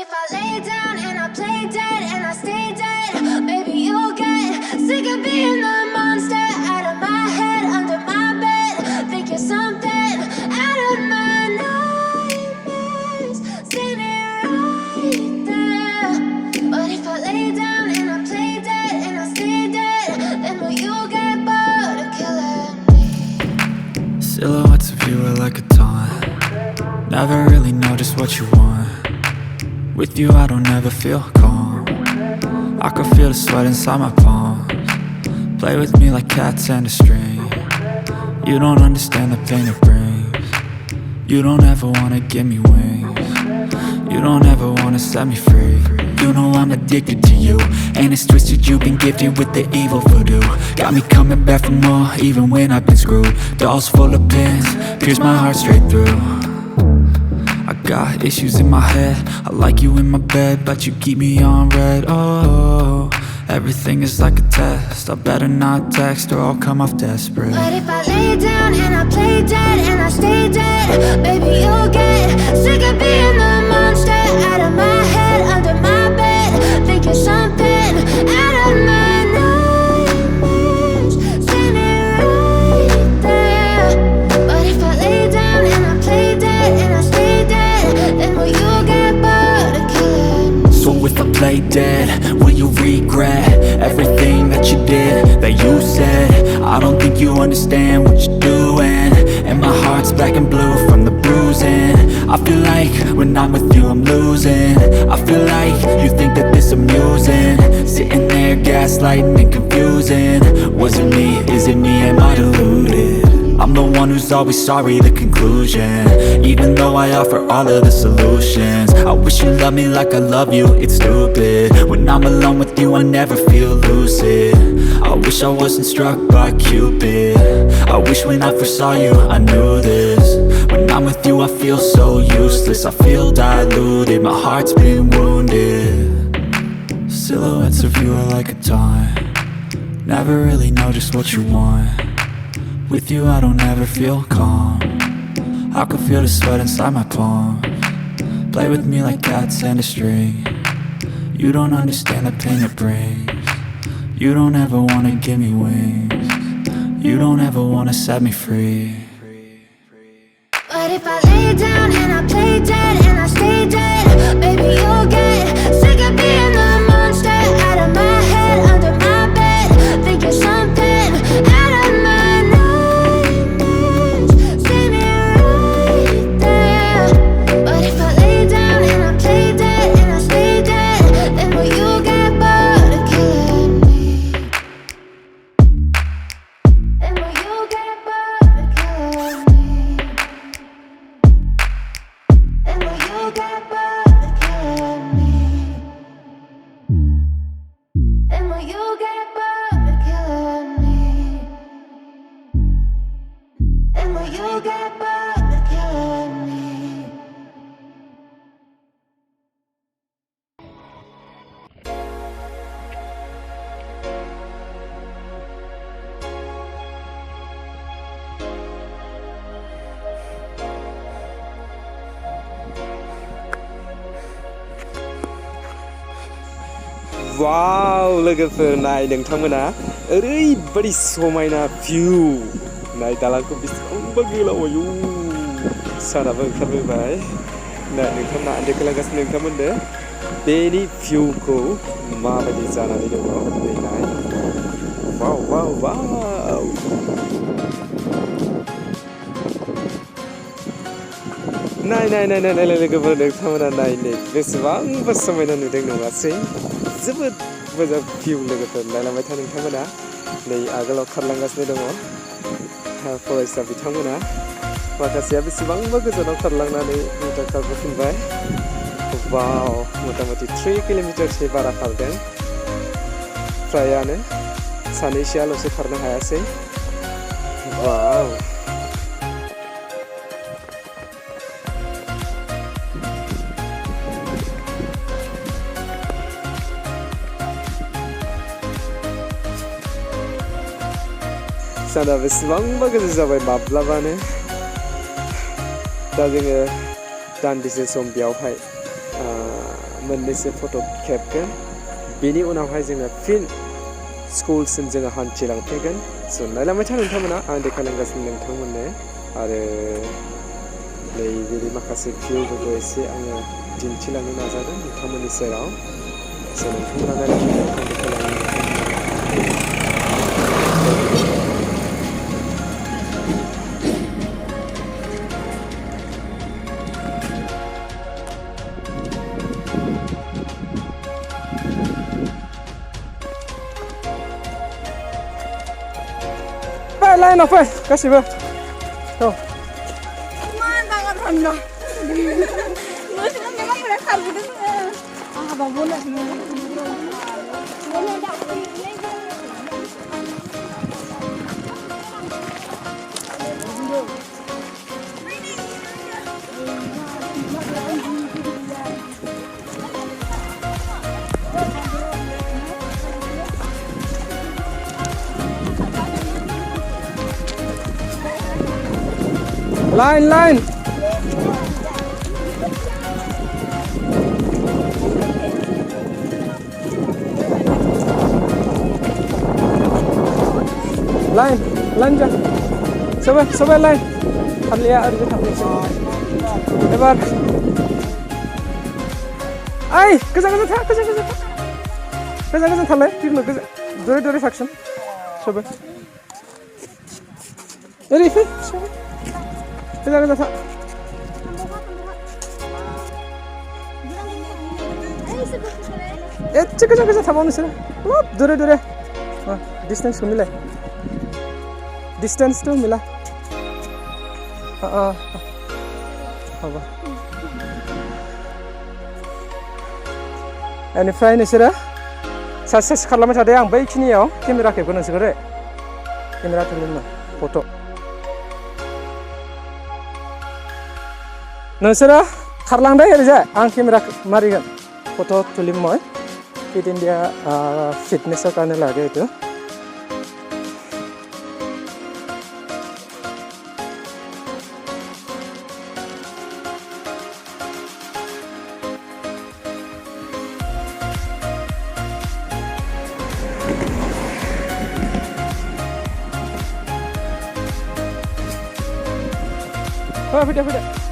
if I lay down and I play dead and I stay dead, maybe you'll get sick of being the monster out of my head, under my bed. Think you're something out of my nightmares, standing right there. But if I lay down and I play dead and I stay dead, then will you get bored of killing me? Silhouettes of you are like a taunt. Never really know just what you want. With you I don't ever feel calm. I can feel the sweat inside my palms. Play with me like cats and a string. You don't understand the pain it brings. You don't ever wanna give me wings. You don't ever wanna set me free. You know I'm addicted to you, and it's twisted, you've been gifted with the evil voodoo. Got me coming back for more, even when I've been screwed. Dolls full of pins, pierce my heart straight through. I got issues in my head, I like you in my bed, but you keep me on red. Oh, everything is like a test, I better not text or I'll come off desperate. But if I lay down and I play dead and I stay dead, baby you'll get sick of being the monster out of my head, under my bed. Think you're something out of my nightmares, standing right there. But if I lay down and I play dead and I stay dead, then will you get bored of killing me? So if I play dead, will you regret everything that you did, that you said? I don't think you understand what you're doing, and my heart's black and blue from the bruising. I feel like when I'm with you I'm losing. I feel like you think that this amusing, sitting there gaslighting and confusing. Was it me? Is it me? Am I deluded? I'm the one who's always sorry, the conclusion. Even though I offer all of the solutions, I wish you loved me like I love you, it's stupid. When I'm alone with you I never feel lucid. I wish I wasn't struck by Cupid. I wish when I first saw you I knew this. When I'm with you I feel so useless, I feel diluted, my heart's been wounded. Silhouettes of you are like a taunt. Never really know just what you want. With you I don't ever feel calm. I can feel the sweat inside my palms. Play with me like cats and a string. You don't understand the pain it brings. You don't ever wanna give me wings. You don't ever wanna set me free. But if I lay down and I play dead and I stay dead, baby you'll get sick of being the monster out of my head, under my bed. Think you're something out of my nightmares, standing right there. But if I lay down and I play dead and I stay dead, then will you get bored of killing me? Then will you get bored of killing me? Then will you get bored of killing me? Then will you get bored of killing me? Then will you get bored of killing me? Wow, लोगोफोर नाय नोंथांमोना ओरैबादि समायना view नाय दालांखौ बेसेबांबा गोलाव आयौ सानाबो ओंखारबोबाय नाय नोंथांमोना आन्दाय खालामगासिनो नोंथांमोननो बेनि भिउखौ माबायदि जानानै दङ नै नाय वाव वाव वाव नाय नाय नाय नाय नाय लोगोफोर नोंथांमोना नाय नै बेसेबांबा समायना नुदों नङासै जोबोद मोजां भिउ लोगोफोर नायलांबाय था नोंथांमोना नै आगोलाव खारलांगासिनो दङ फरायसा बिथांमोना माखासेया बेसेबांबा गोजानाव खारलांनानै उल्था खारबोफिनबाय वाव मथा मथि 3 किल'मिटारसो बारा खारदों फ्रायानो सानैसोआल'सो खारनो हायासै वाव साना बेसेबांबा गोजौ जाबाय माब्लाबानो दा जोङो दान्दिसे सम बेयावहाय मोननैसो फट' खेबगोन बेनि उनावहाय जोङो फिन स्कुलसिम जोङो हान्थिलांफिनगोन स' नायलांबाय था नोंथांमोना आं देखायलांगासिनो नोंथांमोननो आरो नैबेनि माखासे भिउफोरखौ एसे आङो दिन्थिलांनो नाजादों नोंथांमोननि सेराव स' नोंथांमोना नायलांबाय था आं देखायलांनो fai lain apa kasih bah tuh mana kan anda masih memang mereka gitu ah babu lah line line line aja coba line lihat ada lebar ay kejar thalai tikno dore faction coba Rifi kejar ta kejar thabau sila dore distance ko milai distance to mila haba बेनिफ्राय नोंसोरो success खालामबाय थादो आं बैखिनियाव camera खेबगोन नोंसोरो camera थुलिनो फट' नोंसोरो खारलांदो ओरैजाय आं केमेरा मारिगोन फट' तुलिम মই फिट इंडिया फिटनेसर কাৰণে লাগে এইটো Fida.